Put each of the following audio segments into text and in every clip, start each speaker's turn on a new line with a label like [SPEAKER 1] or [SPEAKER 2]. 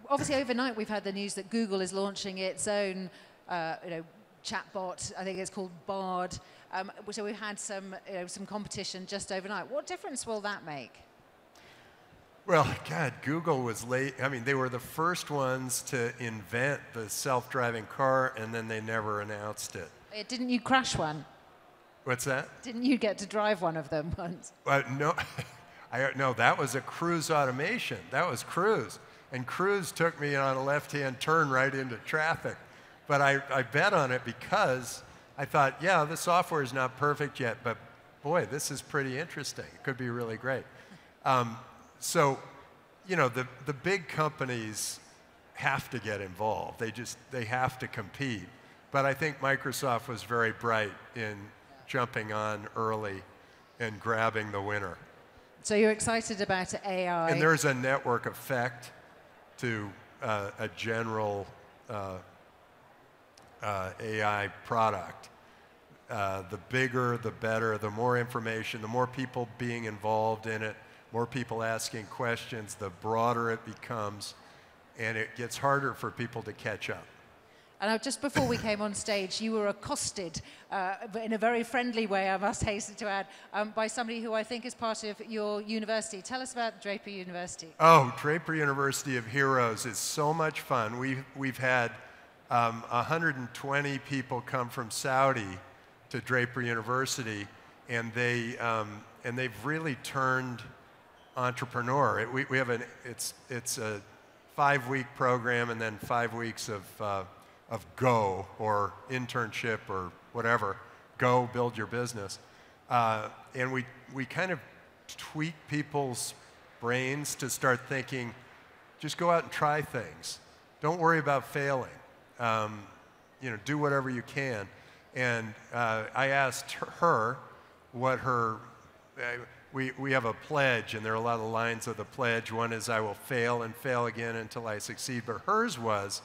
[SPEAKER 1] obviously overnight we've had the news that Google is launching its own, chatbot. I think it's called Bard. So we've had some competition just overnight. What difference will that make?
[SPEAKER 2] Well, God, Google was late. I mean, they were the first ones to invent the self-driving car, and then they never announced it.
[SPEAKER 1] Didn't you crash one?
[SPEAKER 2] What's that?
[SPEAKER 1] Didn't you get to drive one of them once?
[SPEAKER 2] No, no, that was a Cruise automation. That was Cruise. And Cruise took me on a left-hand turn right into traffic. But I bet on it because I thought, yeah, the software is not perfect yet, but boy, this is pretty interesting. It could be really great. So, the big companies have to get involved. They have to compete. But I think Microsoft was very bright in jumping on early and grabbing the winner.
[SPEAKER 1] So you're excited about AI.
[SPEAKER 2] And there's a network effect to a general AI product. The bigger, the better, the more information, the more people being involved in it, more people asking questions, the broader it becomes, and it gets harder for people to catch up.
[SPEAKER 1] And just before we came on stage, you were accosted in a very friendly way, I must hasten to add, by somebody who I think is part of your university. Tell us about Draper University.
[SPEAKER 2] Oh, Draper University of Heroes is so much fun. We've had 120 people come from Saudi to Draper University, and they've really turned entrepreneur. We have it's a 5-week program and then 5 weeks of go, or internship, or whatever. Go, build your business. And we kind of tweak people's brains to start thinking, just go out and try things. Don't worry about failing. Do whatever you can. And I asked her what her, we have a pledge, and there are a lot of lines of the pledge. One is, I will fail and fail again until I succeed. But hers was,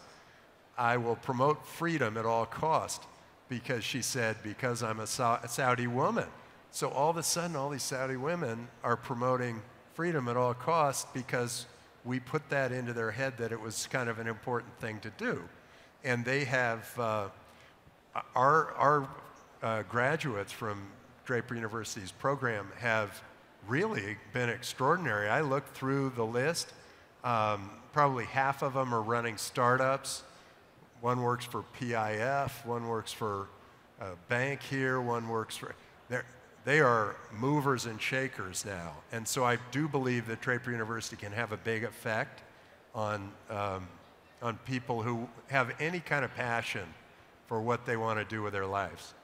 [SPEAKER 2] I will promote freedom at all cost, because she said, because I'm a Saudi woman. So all of a sudden, all these Saudi women are promoting freedom at all costs because we put that into their head that it was kind of an important thing to do. And they have, our graduates from Draper University's program have really been extraordinary. I looked through the list. Probably half of them are running startups. One works for PIF, one works for a bank here, one works for... They are movers and shakers now. And so I do believe that Draper University can have a big effect on people who have any kind of passion for what they want to do with their lives.